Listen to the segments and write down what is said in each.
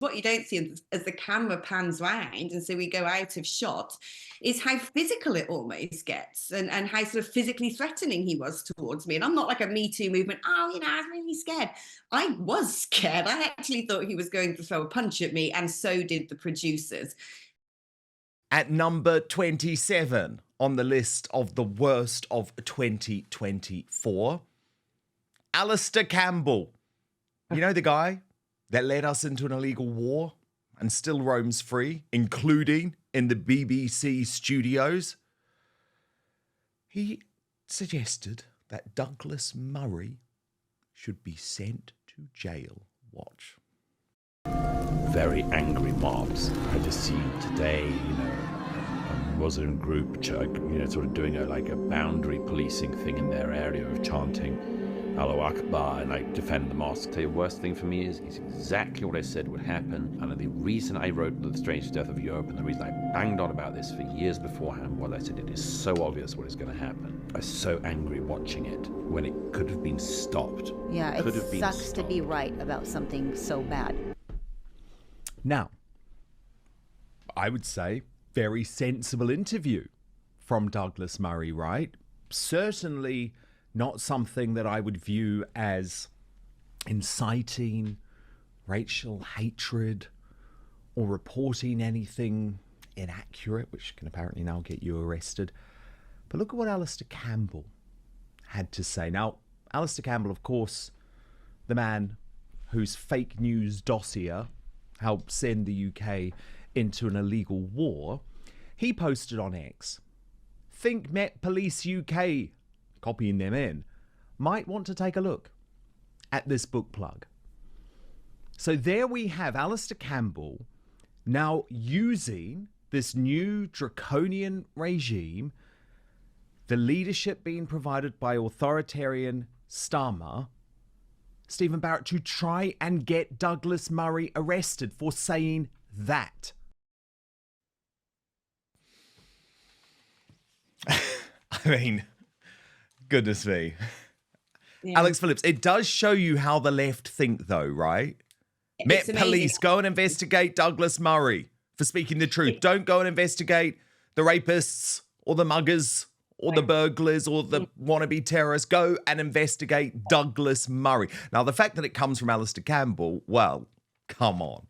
what you don't see as the camera pans round, and so we go out of shot, is how physical it almost gets, and how sort of physically threatening he was towards me. And I'm not like a Me Too movement, oh, you know, I was really scared. I was scared. I actually thought he was going to throw a punch at me, and so did the producers. At number 27 on the list of the worst of 2024, Alastair Campbell. You know the guy that led us into an illegal war and still roams free, including in the BBC studios? He suggested that Douglas Murray should be sent to jail. Watch. Very angry mobs. I just see today, a Muslim group, sort of doing a boundary policing thing in their area of chanting Allahu Akbar and defend the mosque. The worst thing for me is exactly what I said would happen. And the reason I wrote The Strange Death of Europe, and the reason I banged on about this for years beforehand, was I said it is so obvious what is going to happen. I was so angry watching it when it could have been stopped. Yeah, it sucks to be right about something so bad. Now, I would say very sensible interview from Douglas Murray, right? Certainly not something that I would view as inciting racial hatred or reporting anything inaccurate, which can apparently now get you arrested. But look at what Alastair Campbell had to say. Now, Alastair Campbell, of course, the man whose fake news dossier helped send the UK into an illegal war, he posted on X, "Think Met Police UK," copying them in, "might want to take a look at this book plug." So there we have Alastair Campbell now using this new draconian regime, the leadership being provided by authoritarian Starmer, Stephen Barrett, to try and get Douglas Murray arrested for saying that. I mean, goodness me. Yeah. Alex Phillips, it does show you how the left think, though, right? Met Police, go and investigate Douglas Murray for speaking the truth. Don't go and investigate the rapists or the muggers or the burglars or the wannabe terrorists. Go and investigate Douglas Murray. Now, the fact that it comes from Alastair Campbell, well, come on.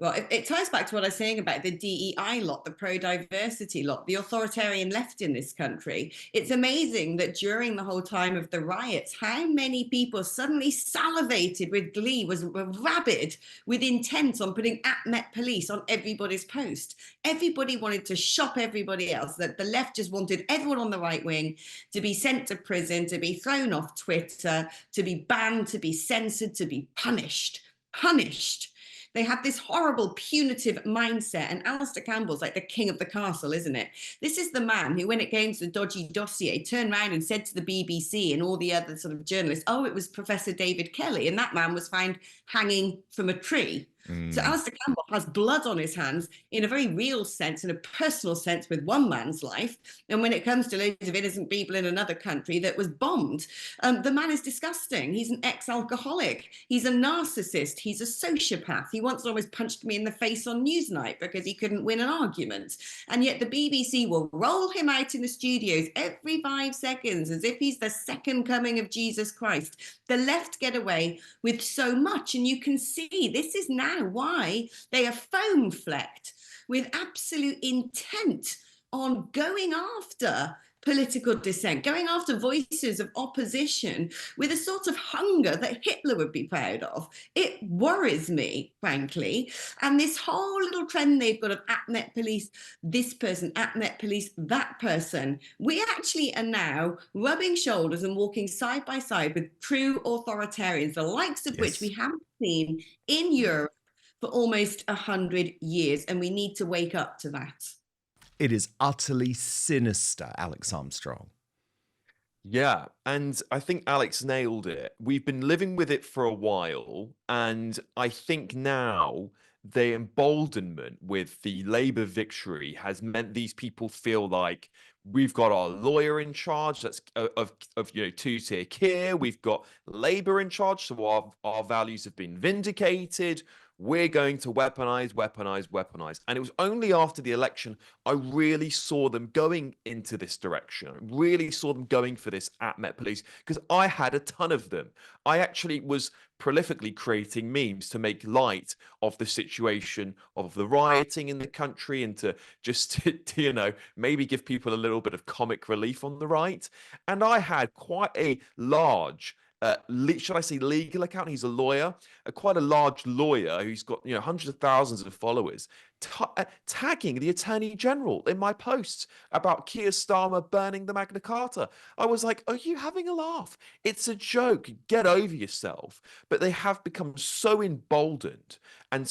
Well, it ties back to what I was saying about the DEI lot, the pro-diversity lot, the authoritarian left in this country. It's amazing that during the whole time of the riots, how many people suddenly salivated with glee, were rabid with intent on putting @Met Police on everybody's post. Everybody wanted to shop everybody else, that the left just wanted everyone on the right wing to be sent to prison, to be thrown off Twitter, to be banned, to be censored, to be punished. They had this horrible punitive mindset, and Alastair Campbell's like the king of the castle, isn't it? This is the man who, when it came to the dodgy dossier, turned around and said to the BBC and all the other sort of journalists, oh, it was Professor David Kelly, and that man was found hanging from a tree. So Alastair Campbell has blood on his hands in a very real sense, in a personal sense, with one man's life. And when it comes to loads of innocent people in another country that was bombed, the man is disgusting. He's an ex-alcoholic. He's a narcissist. He's a sociopath. He once almost punched me in the face on Newsnight because he couldn't win an argument. And yet the BBC will roll him out in the studios every 5 seconds as if he's the second coming of Jesus Christ. The left get away with so much. And you can see this is now why they are foam flecked with absolute intent on going after political dissent, going after voices of opposition with a sort of hunger that Hitler would be proud of. It worries me, frankly. And this whole little trend they've got of @Met Police, this person, @Met Police, that person. We actually are now rubbing shoulders and walking side by side with true authoritarians, the likes of which we haven't seen in Europe for almost 100 years, and we need to wake up to that. It is utterly sinister, Alex Armstrong. Yeah, and I think Alex nailed it. We've been living with it for a while, and I think now the emboldenment with the Labour victory has meant these people feel like we've got our lawyer in charge that's of two-tier care. We've got Labour in charge, so our values have been vindicated. we're going to weaponize, weaponize, weaponize. And it was only after the election I really saw them going into this direction. I really saw them going for this at Met Police, because I had a ton of them. I actually was prolifically creating memes to make light of the situation of the rioting in the country, and to just to, maybe give people a little bit of comic relief on the right. And I had quite a large should I say legal account? He's a lawyer, quite a large lawyer who's got hundreds of thousands of followers, tagging the Attorney General in my posts about Keir Starmer burning the Magna Carta. I was like, are you having a laugh? It's a joke. Get over yourself. But they have become so emboldened and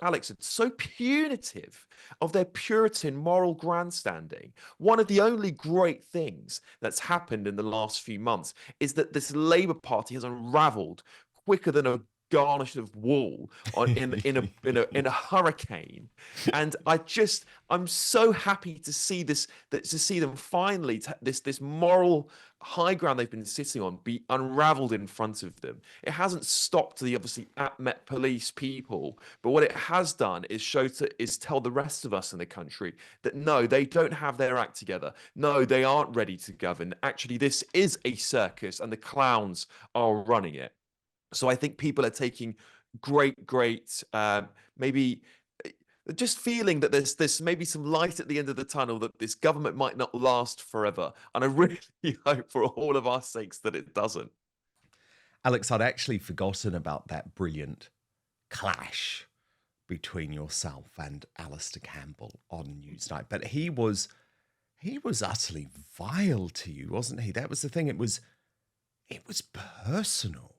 Alex, it's so punitive of their Puritan moral grandstanding. One of the only great things that's happened in the last few months is that this Labour Party has unravelled quicker than a garnish of wool in a hurricane. And I'm so happy to see them finally this moral high ground they've been sitting on be unraveled in front of them. It hasn't stopped the obviously at Met Police people, but what it has done is tell the rest of us in the country that no, they don't have their act together. No, they aren't ready to govern. Actually, this is a circus and the clowns are running it. So I think people are taking great, maybe just feeling that there's maybe some light at the end of the tunnel, that this government might not last forever. And I really hope for all of our sakes that it doesn't. Alex, I'd actually forgotten about that brilliant clash between yourself and Alastair Campbell on Newsnight. But he was utterly vile to you, wasn't he? That was the thing. It was personal.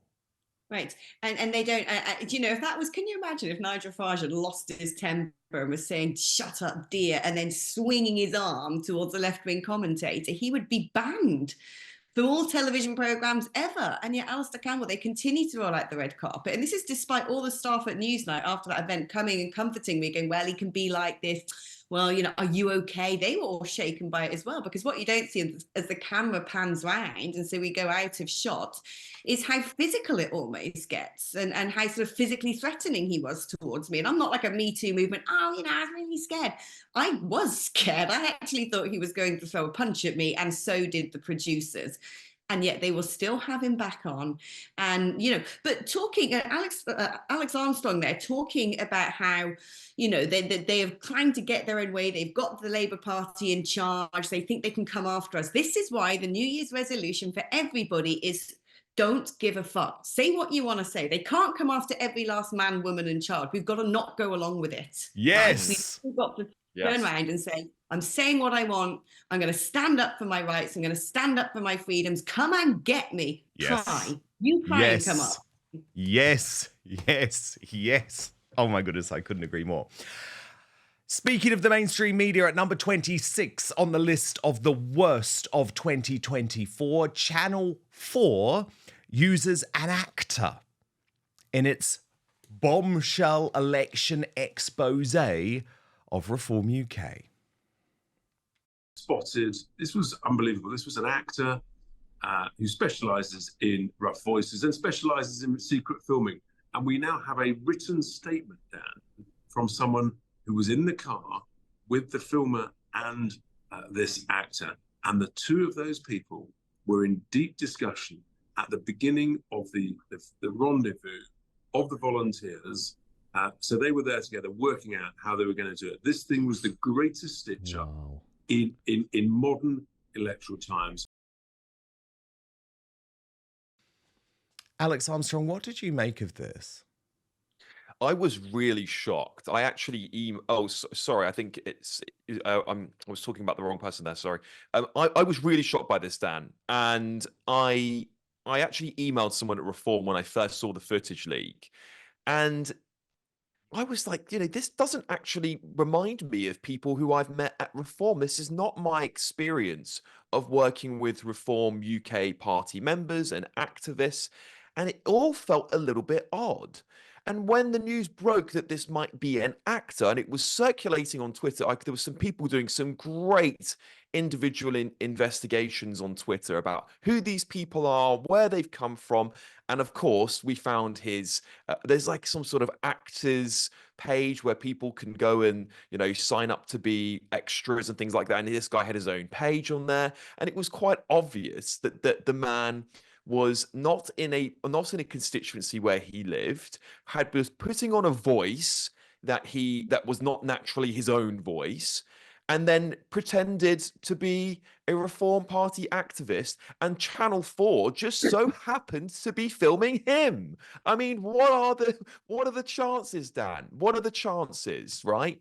Right. And they don't, if that was, can you imagine if Nigel Farage had lost his temper and was saying, shut up, dear, and then swinging his arm towards a left-wing commentator, he would be banned from all television programmes ever. And yet Alastair Campbell, they continue to roll out the red carpet. And this is despite all the staff at Newsnight after that event coming and comforting me, going, well, he can be like this. Well, are you okay? They were all shaken by it as well, because what you don't see as the camera pans round, and so we go out of shot, is how physical it almost gets, and how sort of physically threatening he was towards me. And I'm not like a Me Too movement. I was really scared. I was scared. I actually thought he was going to throw a punch at me, and so did the producers. And yet they will still have him back on. And, but talking, Alex Armstrong there, talking about how, they are trying to get their own way. They've got the Labour Party in charge. They think they can come after us. This is why the New Year's resolution for everybody is don't give a fuck. Say what you want to say. They can't come after every last man, woman and child. We've got to not go along with it. Yes. We've got to turn around and say, I'm saying what I want. I'm going to stand up for my rights. I'm going to stand up for my freedoms. Come and get me. Yes. Try. You try and come up. Yes. Oh my goodness, I couldn't agree more. Speaking of the mainstream media, at number 26 on the list of the worst of 2024, Channel 4 uses an actor in its bombshell election expose of Reform UK. Spotted. This was unbelievable. This was an actor who specialises in rough voices and specialises in secret filming. And we now have a written statement, Dan, from someone who was in the car with the filmer and this actor. And the two of those people were in deep discussion at the beginning of the rendezvous of the volunteers. So they were there together working out how they were going to do it. This thing was the greatest stitch-up in modern electoral times. Alex Armstrong, what did you make of this? I was really shocked. I actually sorry. I think I was talking about the wrong person there. Sorry. I was really shocked by this, Dan, and I actually emailed someone at Reform when I first saw the footage leak, and I was like, this doesn't actually remind me of people who I've met at Reform. This is not my experience of working with Reform UK party members and activists, and it all felt a little bit odd. And when the news broke that this might be an actor, and it was circulating on Twitter, there was some people doing some great individual investigations on Twitter about who these people are, where they've come from. And of course, we found his, there's like some sort of actors page where people can go and, sign up to be extras and things like that. And this guy had his own page on there. And it was quite obvious that the man was not in a constituency where he lived, was putting on a voice that was not naturally his own voice, and then pretended to be a Reform Party activist, and Channel 4 just so happened to be filming him. I mean, what are the chances, Dan? What are the chances, right?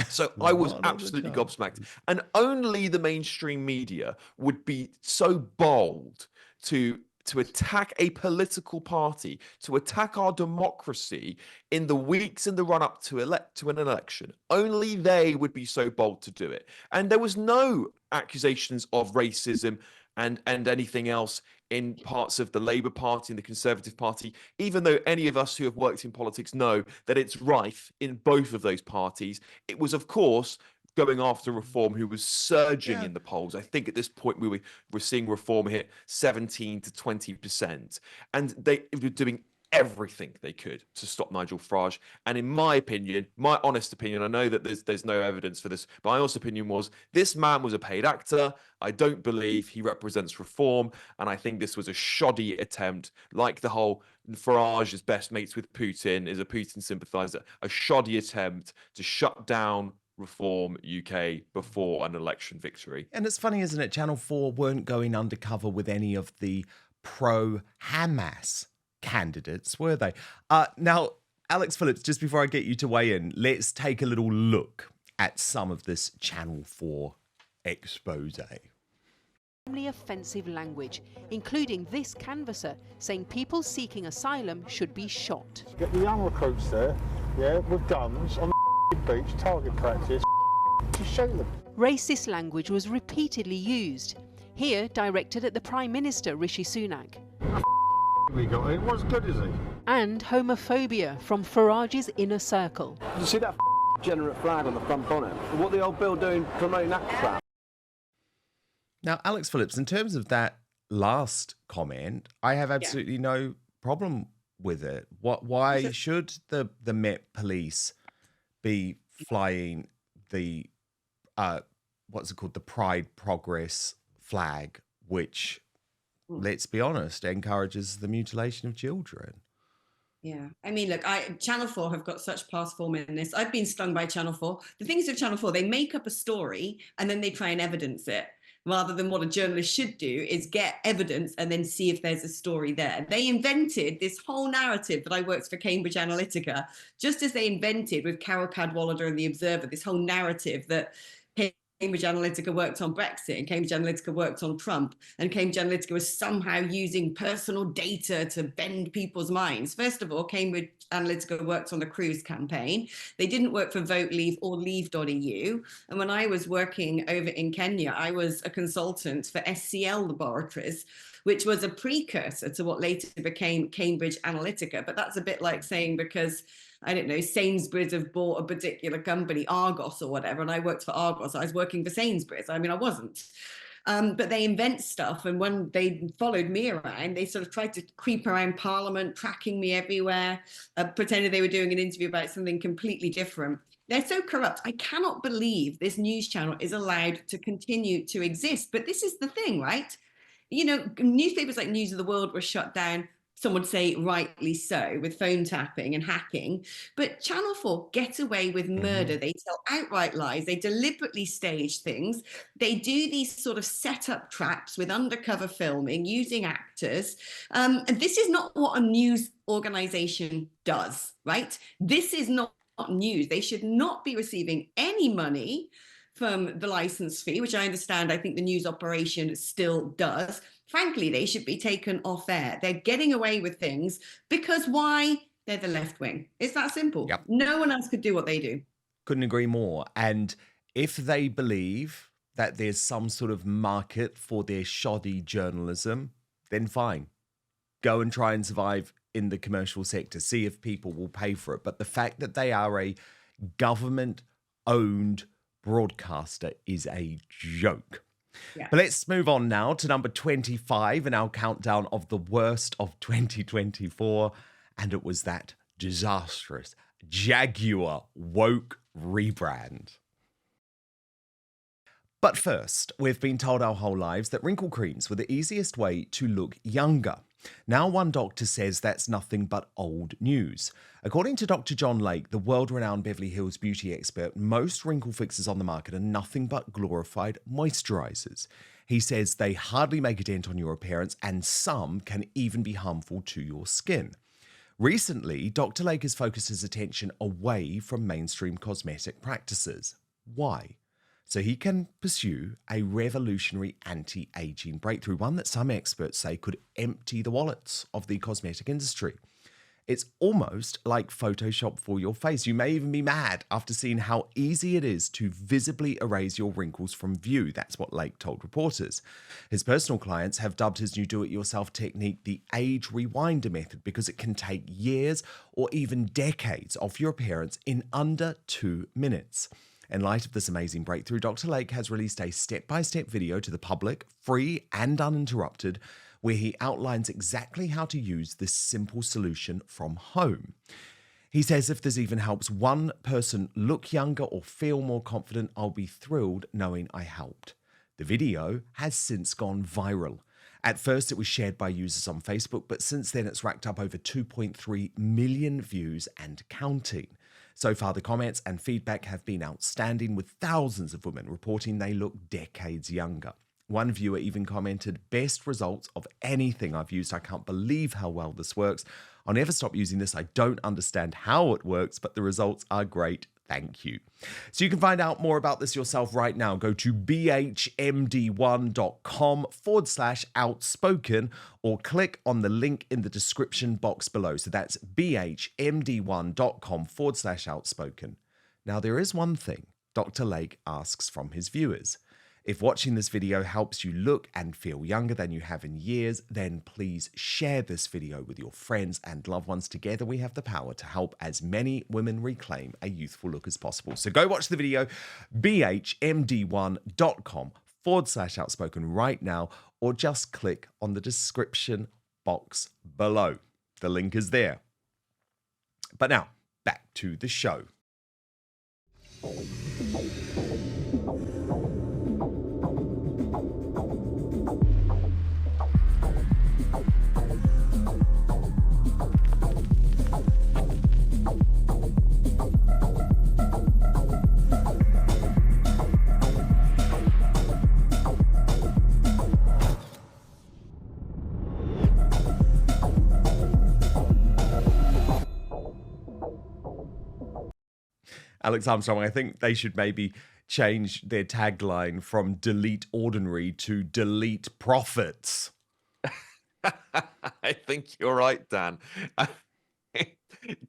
So I was absolutely gobsmacked. And only the mainstream media would be so bold to attack a political party, to attack our democracy in the weeks in the run-up to an election. Only they would be so bold to do it. And there was no accusations of racism and anything else in parts of the Labour Party and the Conservative Party, even though any of us who have worked in politics know that it's rife in both of those parties. It was, of course, going after Reform, who was surging in the polls. I think at this point we're seeing Reform hit 17 to 20%, and they were doing everything they could to stop Nigel Farage. And in my opinion, my honest opinion, I know that there's no evidence for this, but my honest opinion was this man was a paid actor. I don't believe he represents Reform, and I think this was a shoddy attempt, like the whole Farage is best mates with Putin, is a Putin sympathizer, a shoddy attempt to shut down Reform UK before an election victory. And it's funny, isn't it? Channel 4 weren't going undercover with any of the pro-Hamas candidates, were they? Now, Alex Phillips, just before I get you to weigh in, let's take a little look at some of this Channel 4 expose. Offensive language, including this canvasser saying people seeking asylum should be shot. Get the young recruits there, with guns on the beach, target practice, just shoot them. Racist language was repeatedly used, here directed at the Prime Minister Rishi Sunak. We got it. What's good is he? And homophobia from Farage's inner circle. Did you see that degenerate flag on the front bonnet? What the old Bill doing promoting that crap? Now, Alex Phillips, in terms of that last comment, I have absolutely no problem with it. Why should the Met Police be flying the what's it called, the Pride Progress flag, which, let's be honest, encourages the mutilation of children? Yeah, I mean, look, Channel 4 have got such past form in this. I've been stung by Channel 4. The thing is with Channel 4, they make up a story and then they try and evidence it, rather than what a journalist should do is get evidence and then see if there's a story there. They invented this whole narrative that I worked for Cambridge Analytica, just as they invented with Carol Cadwallader and The Observer, this whole narrative that Cambridge Analytica worked on Brexit, and Cambridge Analytica worked on Trump, and Cambridge Analytica was somehow using personal data to bend people's minds. First of all, Cambridge Analytica worked on the Cruise campaign. They didn't work for Vote Leave or Leave.eu. And when I was working over in Kenya, I was a consultant for SCL Laboratories, which was a precursor to what later became Cambridge Analytica. But that's a bit like saying, because I don't know, Sainsbury's have bought a particular company, Argos or whatever, and I worked for Argos, I was working for Sainsbury's. I mean, I wasn't. But they invent stuff, and when they followed me around, they sort of tried to creep around Parliament, tracking me everywhere, pretending they were doing an interview about something completely different. They're so corrupt. I cannot believe this news channel is allowed to continue to exist. But this is the thing, right? You know, newspapers like News of the World were shut down. Some would say rightly so, with phone tapping and hacking. But Channel 4 get away with murder. They tell outright lies. They deliberately stage things. They do these sort of set-up traps with undercover filming, using actors. And this is not what a news organization does, right? This is not news. They should not be receiving any money from the license fee, which I understand, I think the news operation still does. Frankly, they should be taken off air. They're getting away with things because why? They're the left wing. It's that simple. Yep. No one else could do what they do. Couldn't agree more. And if they believe that there's some sort of market for their shoddy journalism, then fine. Go and try and survive in the commercial sector, see if people will pay for it. But the fact that they are a government-owned broadcaster is a joke. Yeah. But let's move on now to number 25 in our countdown of the worst of 2024. And it was that disastrous Jaguar woke rebrand. But first, we've been told our whole lives that wrinkle creams were the easiest way to look younger. Now one doctor says that's nothing but old news. According to Dr. John Lake, the world-renowned Beverly Hills beauty expert, most wrinkle fixes on the market are nothing but glorified moisturizers. He says they hardly make a dent on your appearance, and some can even be harmful to your skin. Recently, Dr. Lake has focused his attention away from mainstream cosmetic practices. Why? So he can pursue a revolutionary anti-aging breakthrough, one that some experts say could empty the wallets of the cosmetic industry. It's almost like Photoshop for your face. You may even be mad after seeing how easy it is to visibly erase your wrinkles from view. That's what Lake told reporters. His personal clients have dubbed his new do-it-yourself technique the age rewinder method because it can take years or even decades off your appearance in under 2 minutes. In light of this amazing breakthrough, Dr. Lake has released a step-by-step video to the public, free and uninterrupted, where he outlines exactly how to use this simple solution from home. He says if this even helps one person look younger or feel more confident, I'll be thrilled knowing I helped. The video has since gone viral. At first, it was shared by users on Facebook, but since then it's racked up over 2.3 million views and counting. So far, the comments and feedback have been outstanding, with thousands of women reporting they look decades younger. One viewer even commented, "Best results of anything I've used. I can't believe how well this works. I'll never stop using this. I don't understand how it works, but the results are great. Thank you." So you can find out more about this yourself right now. Go to bhmd1.com/outspoken or click on the link in the description box below. So that's bhmd1.com/outspoken. Now, there is one thing Dr. Lake asks from his viewers. If watching this video helps you look and feel younger than you have in years, then please share this video with your friends and loved ones. Together, we have the power to help as many women reclaim a youthful look as possible. So go watch the video, bhmd1.com/outspoken right now, or just click on the description box below. The link is there. But now, back to the show. Alex Armstrong, I think they should maybe change their tagline from delete ordinary to delete profits. I think you're right, Dan.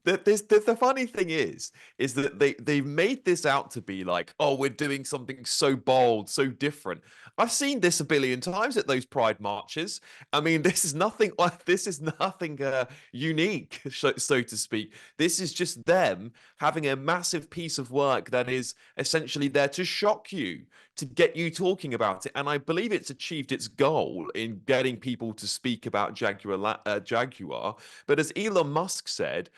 The funny thing is that they've made this out to be like, oh, we're doing something so bold, so different. I've seen this a billion times at those Pride marches. I mean, this is nothing unique, so to speak. This is just them having a massive piece of work that is essentially there to shock you, to get you talking about it. And I believe it's achieved its goal in getting people to speak about Jaguar. But as Elon Musk said,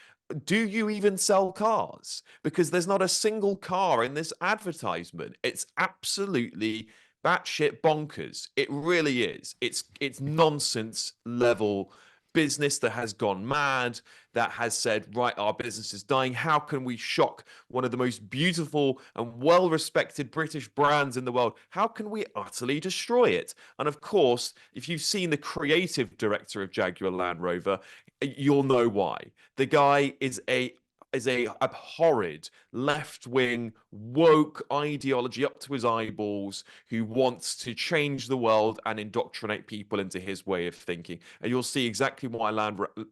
do you even sell cars? Because there's not a single car in this advertisement. It's absolutely batshit bonkers. It really is. It's nonsense level business that has gone mad, that has said, right, our business is dying. How can we shock one of the most beautiful and well-respected British brands in the world? How can we utterly destroy it? And of course, if you've seen the creative director of Jaguar Land Rover, you'll know why. The guy is a abhorrid left-wing woke ideology up to his eyeballs who wants to change the world and indoctrinate people into his way of thinking. And you'll see exactly why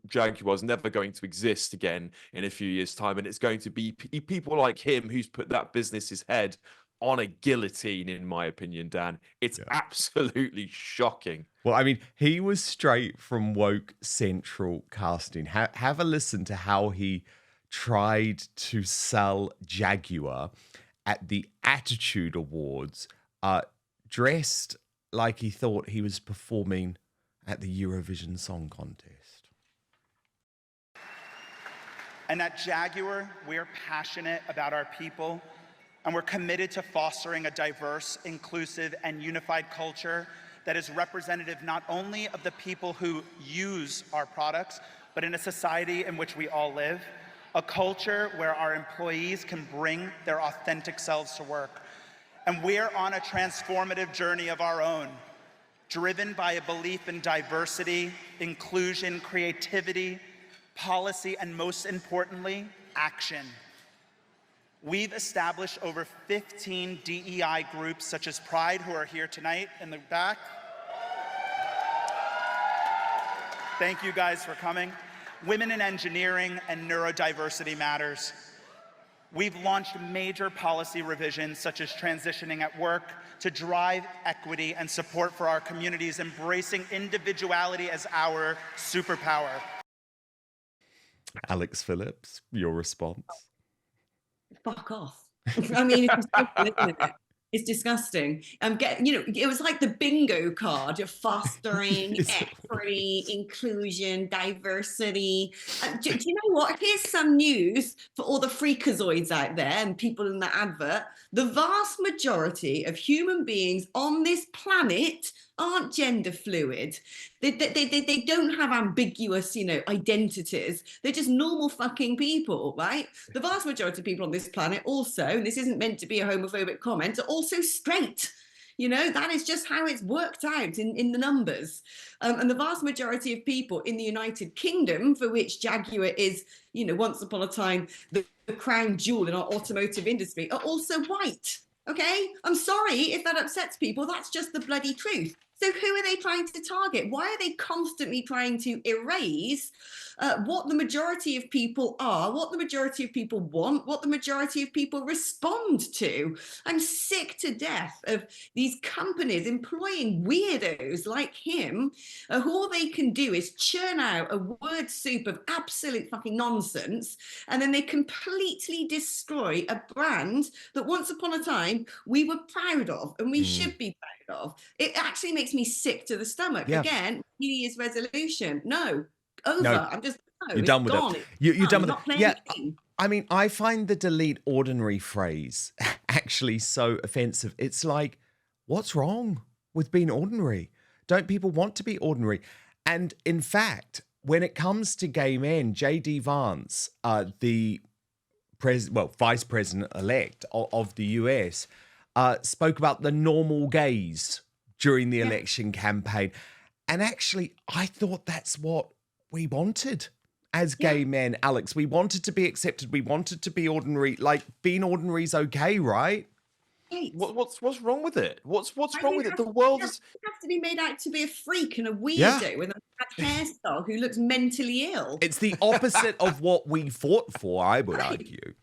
Jaguar is never going to exist again in a few years' time. And it's going to be people like him who's put that business's head on a guillotine, in my opinion, Dan. It's absolutely shocking. Well, I mean, he was straight from Woke Central casting. Have a listen to how he tried to sell Jaguar at the Attitude Awards, dressed like he thought he was performing at the Eurovision Song Contest. And at Jaguar, we're passionate about our people, and we're committed to fostering a diverse, inclusive, and unified culture that is representative not only of the people who use our products, but in a society in which we all live. A culture where our employees can bring their authentic selves to work. And we're on a transformative journey of our own, driven by a belief in diversity, inclusion, creativity, policy, and most importantly, action. We've established over 15 DEI groups, such as Pride, who are here tonight in the back. Thank you guys for coming. Women in Engineering and Neurodiversity Matters. We've launched major policy revisions, such as transitioning at work, to drive equity and support for our communities, embracing individuality as our superpower. Alex Phillips, your response? Fuck off. I mean, it's disgusting, isn't it? It's disgusting. It was like the bingo card of fostering equity, inclusion, diversity. Do you know what? Here's some news for all the freakazoids out there and people in the advert. The vast majority of human beings on this planet aren't gender fluid. They don't have ambiguous, identities. They're just normal fucking people, right? The vast majority of people on this planet also, and this isn't meant to be a homophobic comment, are also straight. That is just how it's worked out in the numbers. And the vast majority of people in the United Kingdom, for which Jaguar is, once upon a time, the crown jewel in our automotive industry, are also white. Okay? I'm sorry if that upsets people. That's just the bloody truth. So who are they trying to target? Why are they constantly trying to erase what the majority of people are, what the majority of people want, what the majority of people respond to? I'm sick to death of these companies employing weirdos like him, who all they can do is churn out a word soup of absolute fucking nonsense, and then they completely destroy a brand that once upon a time we were proud of and we should be proud of. It actually makes me sick to the stomach. Yeah. Again, New Year's resolution. No. Over. No, I'm just you're done with gone. it. You're done with it. Yeah. Game. I mean, I find the delete ordinary phrase actually so offensive. It's like, what's wrong with being ordinary? Don't people want to be ordinary? And in fact, when it comes to gay men, J.D. Vance, the vice president-elect of the US, spoke about the normal gays during the election campaign. And actually, I thought that's what we wanted as gay men, Alex. We wanted to be accepted. We wanted to be ordinary. Like, being ordinary is okay, right? What's wrong with it? What's wrong with it? The world is... You have to be made out to be a freak and a weirdo with a bad hairstyle who looks mentally ill. It's the opposite of what we fought for, I would argue.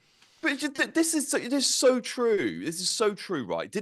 But this is so true. This is so true, right?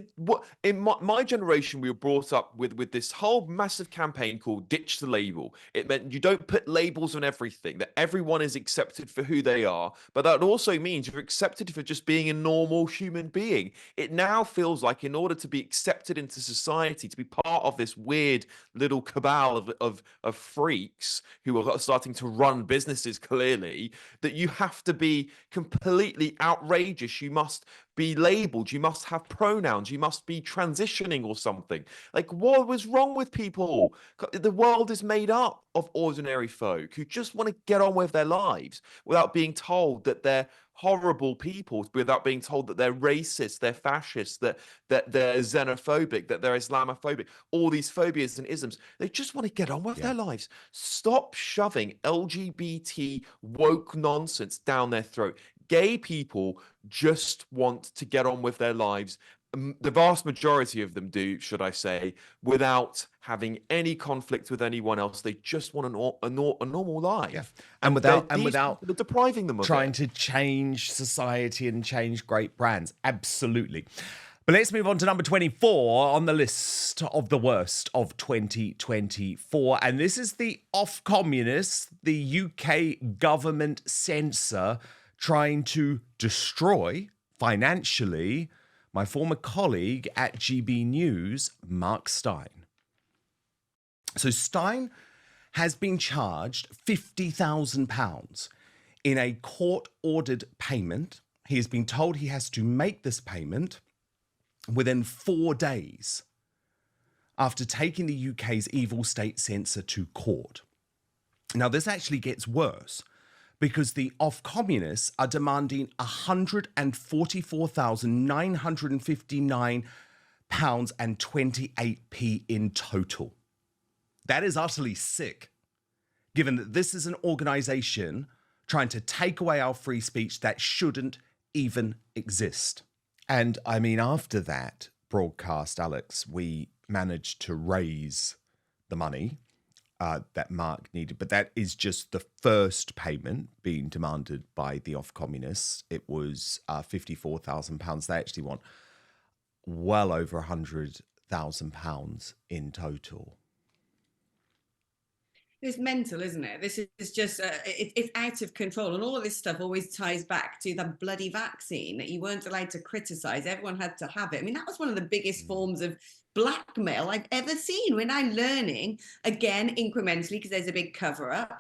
In my generation, we were brought up with this whole massive campaign called "Ditch the Label." It meant you don't put labels on everything; that everyone is accepted for who they are. But that also means you're accepted for just being a normal human being. It now feels like, in order to be accepted into society, to be part of this weird little cabal of freaks who are starting to run businesses, clearly, that you have to be completely outrageous. You must be labeled. You must have pronouns. You must be transitioning or something. Like, what was wrong with people? The world is made up of ordinary folk who just want to get on with their lives without being told that they're horrible people, without being told that they're racist, they're fascist, that they're xenophobic, that they're Islamophobic, all these phobias and isms. They just want to get on with their lives. Stop shoving LGBT woke nonsense down their throat. Gay people just want to get on with their lives. The vast majority of them do, should I say, without having any conflict with anyone else. They just want a normal life, and without depriving them of trying to change society and change great brands. Absolutely. But let's move on to number 24 on the list of the worst of 2024. And this is the off-communists, the UK government censor, trying to destroy financially my former colleague at GB News, Mark Stein. So Stein has been charged £50,000 in a court-ordered payment. He has been told he has to make this payment within 4 days after taking the UK's evil state censor to court. Now, this actually gets worse because the off-communists are demanding £144,959.28 in total. That is utterly sick, given that this is an organisation trying to take away our free speech that shouldn't even exist. And I mean, after that broadcast, Alex, we managed to raise the money that Mark needed. But that is just the first payment being demanded by the off-communists. It was £54,000. They actually want well over £100,000 in total. It's mental, isn't it? This is just, it's out of control. And all of this stuff always ties back to the bloody vaccine that you weren't allowed to criticise. Everyone had to have it. I mean, that was one of the biggest forms of blackmail I've ever seen. We're now learning, again, incrementally, because there's a big cover-up,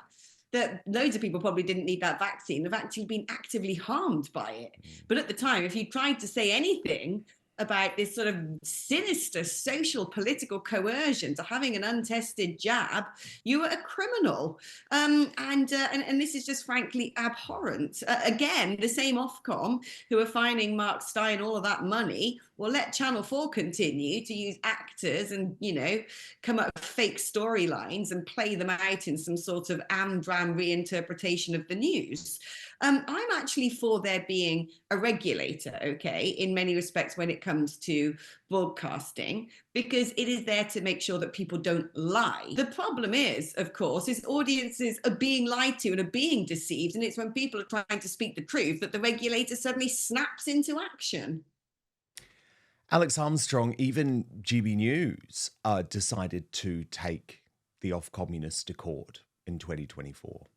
that loads of people probably didn't need that vaccine. They've actually been actively harmed by it. But at the time, if you tried to say anything about this sort of sinister social political coercion to having an untested jab, you were a criminal. And this is just frankly abhorrent. Again, the same Ofcom who are fining Mark Stein all of that money will let Channel 4 continue to use actors and, you know, come up with fake storylines and play them out in some sort of Amdram reinterpretation of the news. I'm actually for there being a regulator, okay, in many respects when it comes to broadcasting, because it is there to make sure that people don't lie. The problem is, of course, is audiences are being lied to and are being deceived, and it's when people are trying to speak the truth that the regulator suddenly snaps into action. Alex Armstrong, even GB News decided to take the off-communists to court in 2024.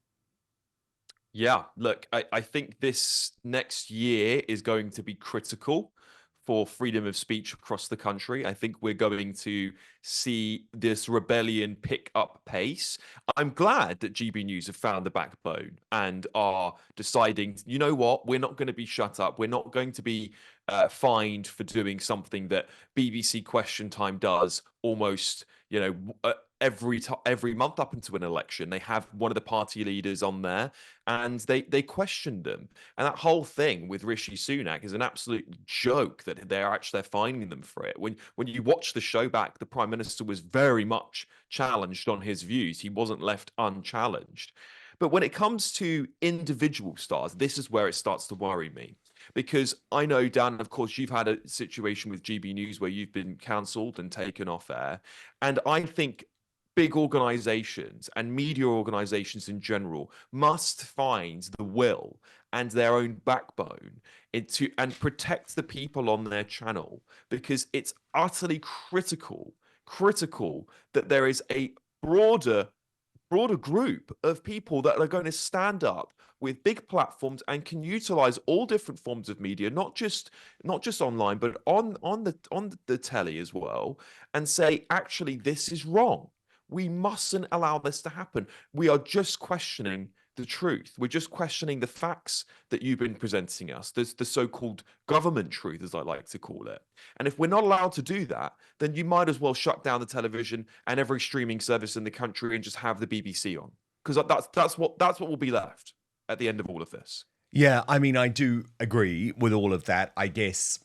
Yeah, look, I think this next year is going to be critical for freedom of speech across the country. I think we're going to see this rebellion pick up pace. I'm glad that GB News have found the backbone and are deciding, you know what, we're not going to be shut up. We're not going to be fined for doing something that BBC Question Time does almost, you know, every month up into an election. They have one of the party leaders on there and they questioned them. And that whole thing with Rishi Sunak is an absolute joke that they're finding them for it. When you watch the show back, the Prime Minister was very much challenged on his views. He wasn't left unchallenged. But when it comes to individual stars, this is where it starts to worry me. Because I know, Dan, of course, you've had a situation with GB News where you've been cancelled and taken off air. And I think big organizations and media organizations in general must find the will and their own backbone and protect the people on their channel, because it's utterly critical that there is a broader group of people that are going to stand up with big platforms and can utilize all different forms of media, not just online, but on the telly as well, and say, actually, this is wrong. We mustn't allow this to happen. We are just questioning the truth. We're just questioning the facts that you've been presenting us. There's the so-called government truth, as I like to call it. And if we're not allowed to do that, then you might as well shut down the television and every streaming service in the country and just have the BBC on, because that's what will be left at the end of all of this. Yeah, I mean, I do agree with all of that. I guess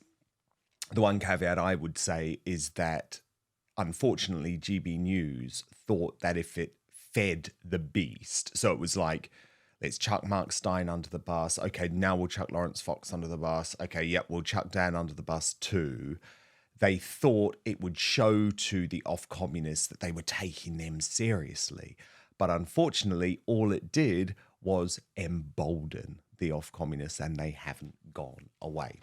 the one caveat I would say is that, unfortunately, GB News thought that if it fed the beast, so it was like, let's chuck Mark Stein under the bus. Okay, now we'll chuck Lawrence Fox under the bus. Okay, yep, we'll chuck Dan under the bus too. They thought it would show to the off-communists that they were taking them seriously. But unfortunately, all it did was embolden the off-communists, and they haven't gone away.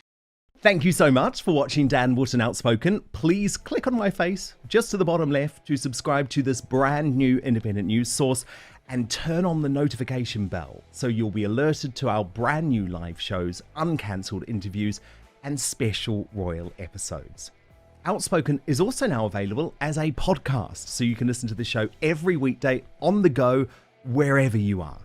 Thank you so much for watching Dan Wootton Outspoken. Please click on my face just to the bottom left to subscribe to this brand new independent news source and turn on the notification bell so you'll be alerted to our brand new live shows, uncancelled interviews, and special royal episodes. Outspoken is also now available as a podcast, so you can listen to the show every weekday on the go, wherever you are.